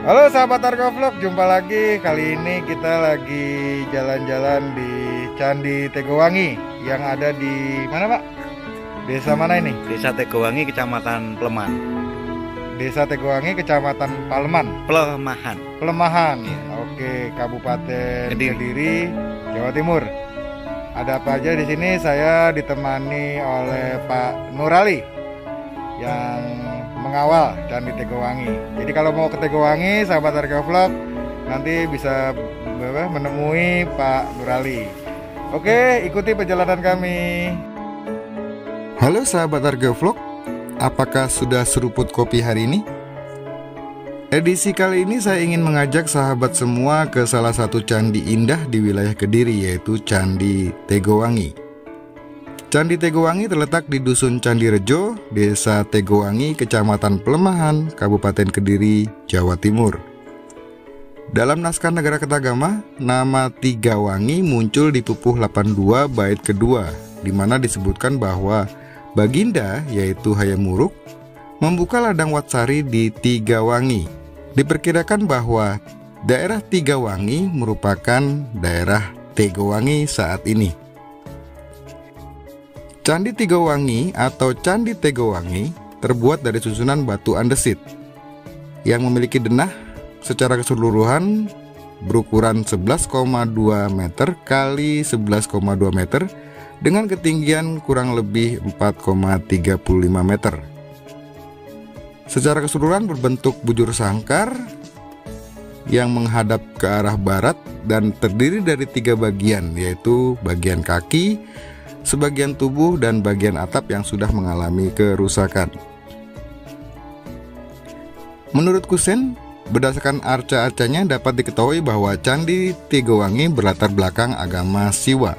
Halo sahabat Arga Vlog, jumpa lagi. Kali ini kita lagi jalan-jalan di Candi Tegowangi yang ada di mana, Pak? Desa mana ini? Desa Tegowangi, Kecamatan Pleman. Desa Tegowangi, Kecamatan Pelemahan. Ya. Oke, Kabupaten Kediri, Jawa Timur. Ada apa aja di sini? Saya ditemani oleh Pak Nurali yang mengawal Candi Tegowangi. Jadi kalau mau ke Tegowangi, sahabat Arga Vlog, nanti bisa menemui Pak Nurali. Oke, ikuti perjalanan kami. Halo sahabat Arga Vlog, apakah sudah seruput kopi hari ini? Edisi kali ini saya ingin mengajak sahabat semua ke salah satu candi indah di wilayah Kediri, yaitu Candi Tegowangi. Candi Tegowangi terletak di Dusun Candi Rejo, Desa Tegowangi, Kecamatan Pelemahan, Kabupaten Kediri, Jawa Timur. Dalam naskah Negara Ketagama, nama Tigawangi muncul di Pupuh 82 bait kedua, di mana disebutkan bahwa Baginda, yaitu Hayam Wuruk, membuka ladang Watsari di Tigawangi. Diperkirakan bahwa daerah Tigawangi merupakan daerah Tegowangi saat ini. Candi Tegowangi atau Candi Tegowangi terbuat dari susunan batu andesit yang memiliki denah secara keseluruhan berukuran 11,2 meter kali 11,2 meter dengan ketinggian kurang lebih 4,35 meter. Secara keseluruhan berbentuk bujur sangkar yang menghadap ke arah barat dan terdiri dari 3 bagian, yaitu bagian kaki, sebagian tubuh, dan bagian atap yang sudah mengalami kerusakan. Menurut Kusen, berdasarkan arca-arcanya dapat diketahui bahwa Candi Tegowangi berlatar belakang agama Siwa.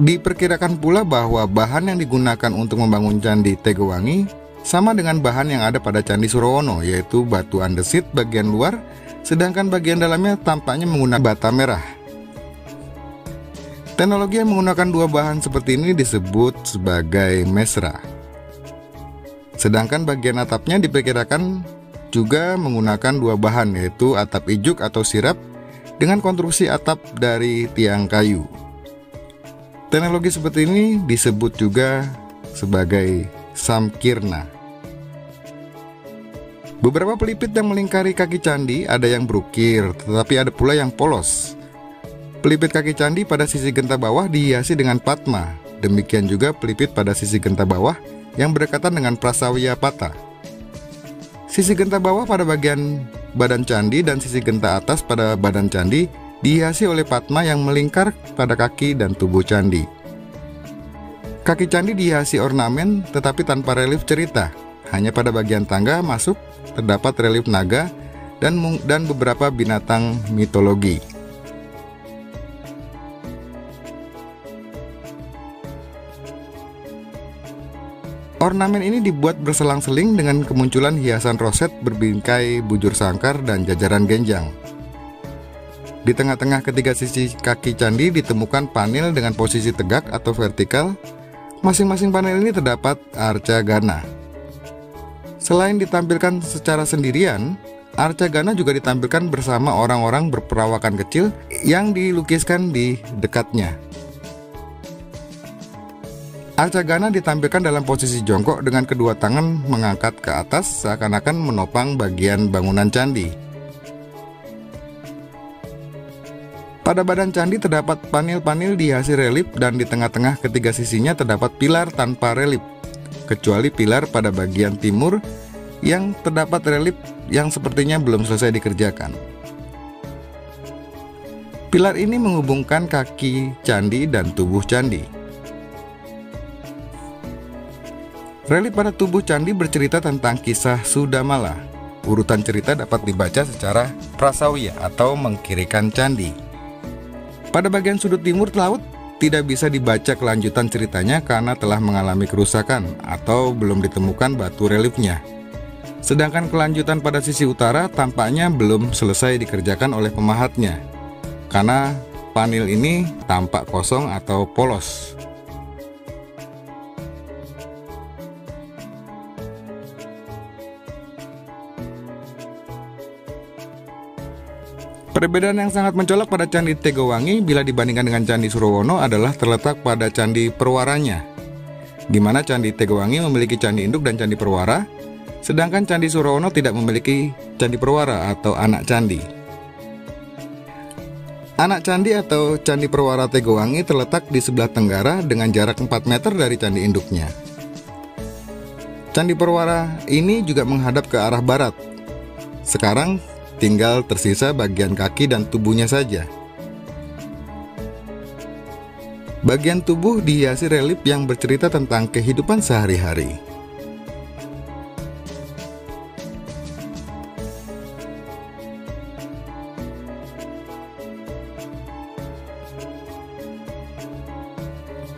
Diperkirakan pula bahwa bahan yang digunakan untuk membangun Candi Tegowangi sama dengan bahan yang ada pada Candi Surawono, yaitu batu andesit bagian luar, sedangkan bagian dalamnya tampaknya menggunakan bata merah. Teknologi yang menggunakan 2 bahan seperti ini disebut sebagai mesra. Sedangkan bagian atapnya diperkirakan juga menggunakan 2 bahan, yaitu atap ijuk atau sirap dengan konstruksi atap dari tiang kayu. Teknologi seperti ini disebut juga sebagai samkirna. Beberapa pelipit yang melingkari kaki candi ada yang berukir, tetapi ada pula yang polos. Pelipit kaki candi pada sisi genta bawah dihiasi dengan patma. Demikian juga pelipit pada sisi genta bawah yang berdekatan dengan prasawya pata. Sisi genta bawah pada bagian badan candi dan sisi genta atas pada badan candi dihiasi oleh patma yang melingkar pada kaki dan tubuh candi. Kaki candi dihiasi ornamen tetapi tanpa relief cerita. Hanya pada bagian tangga masuk terdapat relief naga dan beberapa binatang mitologi. Ornamen ini dibuat berselang-seling dengan kemunculan hiasan roset berbingkai bujur sangkar dan jajaran genjang. Di tengah-tengah ketiga sisi kaki candi ditemukan panel dengan posisi tegak atau vertikal. Masing-masing panel ini terdapat arca gana. Selain ditampilkan secara sendirian, arca gana juga ditampilkan bersama orang-orang berperawakan kecil yang dilukiskan di dekatnya. Arca gana ditampilkan dalam posisi jongkok dengan kedua tangan mengangkat ke atas seakan-akan menopang bagian bangunan candi. Pada badan candi terdapat panel-panel dihiasi relief dan di tengah-tengah ketiga sisinya terdapat pilar tanpa relief, kecuali pilar pada bagian timur yang terdapat relief yang sepertinya belum selesai dikerjakan. Pilar ini menghubungkan kaki candi dan tubuh candi. Relief pada tubuh candi bercerita tentang kisah Sudamala. Urutan cerita dapat dibaca secara prasawya atau mengkirikan candi. Pada bagian sudut timur laut tidak bisa dibaca kelanjutan ceritanya karena telah mengalami kerusakan atau belum ditemukan batu reliefnya. Sedangkan kelanjutan pada sisi utara tampaknya belum selesai dikerjakan oleh pemahatnya karena panel ini tampak kosong atau polos. Perbedaan yang sangat mencolok pada Candi Tegowangi bila dibandingkan dengan Candi Surowono adalah terletak pada Candi Perwaranya, di mana Candi Tegowangi memiliki candi induk dan candi perwara, sedangkan Candi Surowono tidak memiliki candi perwara atau anak candi. Anak candi atau Candi Perwara Tegowangi terletak di sebelah tenggara dengan jarak 4 meter dari candi induknya. Candi Perwara ini juga menghadap ke arah barat. Sekarang tinggal tersisa bagian kaki dan tubuhnya saja. Bagian tubuh dihiasi relief yang bercerita tentang kehidupan sehari-hari.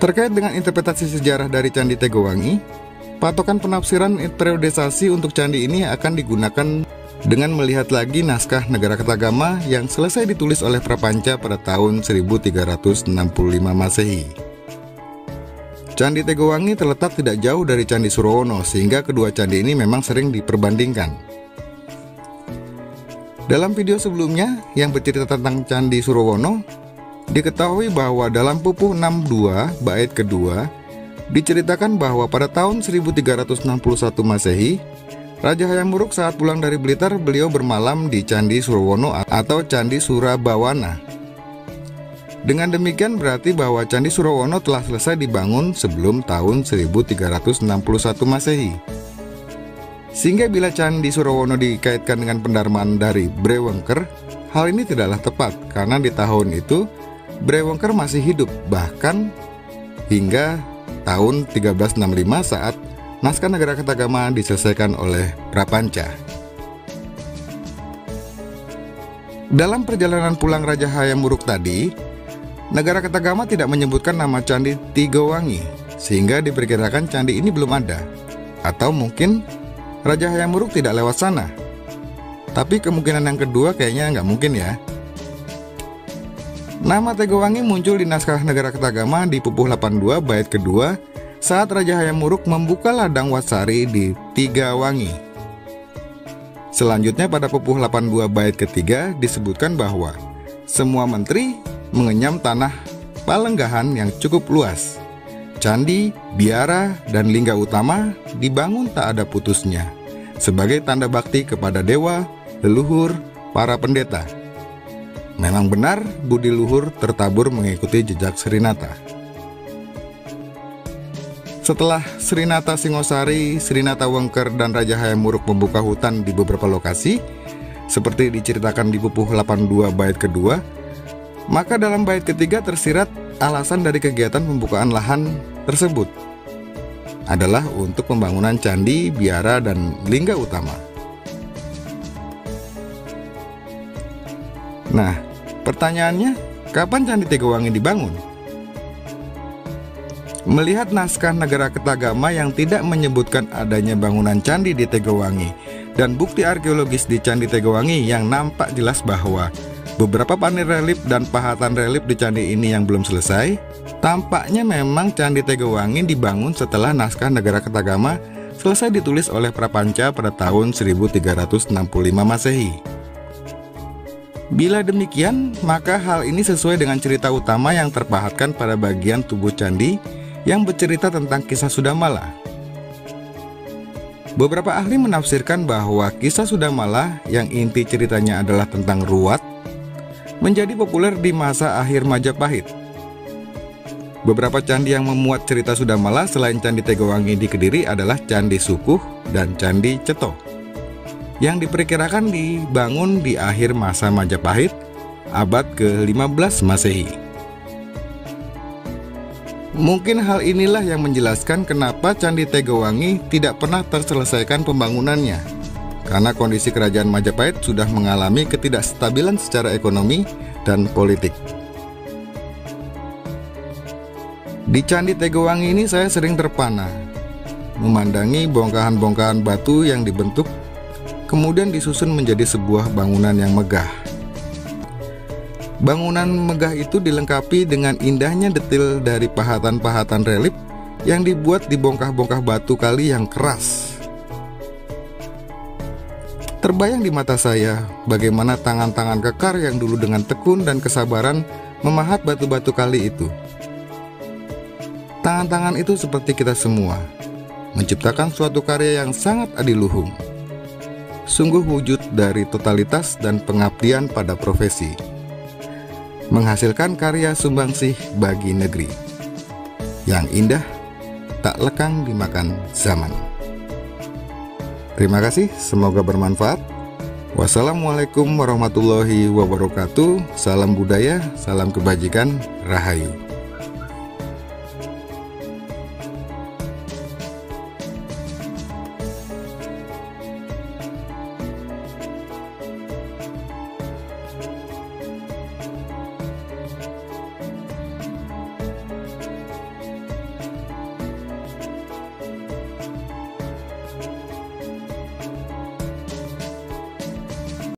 Terkait dengan interpretasi sejarah dari Candi Tegowangi, patokan penafsiran periodisasi untuk candi ini akan digunakan dengan melihat lagi naskah Negara Kertagama yang selesai ditulis oleh Prapanca pada tahun 1365 Masehi. Candi Tegowangi terletak tidak jauh dari Candi Surowono, sehingga kedua candi ini memang sering diperbandingkan. Dalam video sebelumnya yang bercerita tentang Candi Surowono, diketahui bahwa dalam Pupuh 62 bait kedua diceritakan bahwa pada tahun 1361 Masehi, Raja Hayam Wuruk saat pulang dari Blitar, beliau bermalam di Candi Surowono atau Candi Surabawana. Dengan demikian berarti bahwa Candi Surowono telah selesai dibangun sebelum tahun 1361 Masehi. Sehingga bila Candi Surowono dikaitkan dengan pendarmaan dari Brewengker, hal ini tidaklah tepat karena di tahun itu Brewengker masih hidup, bahkan hingga tahun 1365 saat naskah Negara Kertagama diselesaikan oleh Prapanca. Dalam perjalanan pulang Raja Hayam Wuruk tadi, Negara Kertagama tidak menyebutkan nama Candi Tegowangi, sehingga diperkirakan candi ini belum ada. Atau mungkin Raja Hayam Wuruk tidak lewat sana. Tapi kemungkinan yang kedua kayaknya nggak mungkin ya. Nama Tegowangi muncul di naskah Negara Kertagama di Pupuh 82 bait kedua saat Raja Hayam Wuruk membuka ladang Watsari di Tigawangi. Selanjutnya pada Pupuh 82 bait ketiga disebutkan bahwa semua menteri mengenyam tanah Palenggahan yang cukup luas. Candi, biara, dan lingga utama dibangun tak ada putusnya sebagai tanda bakti kepada dewa, leluhur, para pendeta. Memang benar budi luhur tertabur mengikuti jejak Srinata. Setelah Srinata Singosari, Srinata Wengker, dan Raja Hayam Wuruk membuka hutan di beberapa lokasi, seperti diceritakan di Pupuh 82 bait kedua, maka dalam bait ketiga tersirat alasan dari kegiatan pembukaan lahan tersebut adalah untuk pembangunan candi, biara, dan lingga utama. Nah, pertanyaannya, kapan Candi Tegowangi dibangun? Melihat naskah Negara Kertagama yang tidak menyebutkan adanya bangunan candi di Tegowangi dan bukti arkeologis di Candi Tegowangi yang nampak jelas bahwa beberapa panel relief dan pahatan relief di candi ini yang belum selesai, tampaknya memang Candi Tegowangi dibangun setelah naskah Negara Kertagama selesai ditulis oleh Prapanca pada tahun 1365 Masehi. Bila demikian, maka hal ini sesuai dengan cerita utama yang terpahatkan pada bagian tubuh candi yang bercerita tentang kisah Sudamala. Beberapa ahli menafsirkan bahwa kisah Sudamala yang inti ceritanya adalah tentang ruat menjadi populer di masa akhir Majapahit. Beberapa candi yang memuat cerita Sudamala selain Candi Tegowangi di Kediri adalah Candi Sukuh dan Candi Ceto, yang diperkirakan dibangun di akhir masa Majapahit abad ke-15 Masehi. Mungkin hal inilah yang menjelaskan kenapa Candi Tegowangi tidak pernah terselesaikan pembangunannya, karena kondisi kerajaan Majapahit sudah mengalami ketidakstabilan secara ekonomi dan politik. Di Candi Tegowangi ini saya sering terpana memandangi bongkahan-bongkahan batu yang dibentuk kemudian disusun menjadi sebuah bangunan yang megah. Bangunan megah itu dilengkapi dengan indahnya detail dari pahatan-pahatan relief yang dibuat di bongkah-bongkah batu kali yang keras. Terbayang di mata saya bagaimana tangan-tangan kekar yang dulu dengan tekun dan kesabaran memahat batu-batu kali itu. Tangan-tangan itu seperti kita semua, menciptakan suatu karya yang sangat adiluhung. Sungguh wujud dari totalitas dan pengabdian pada profesi, menghasilkan karya sumbangsih bagi negeri yang indah, tak lekang dimakan zaman. Terima kasih, semoga bermanfaat. Wassalamualaikum warahmatullahi wabarakatuh. Salam budaya, salam kebajikan, rahayu.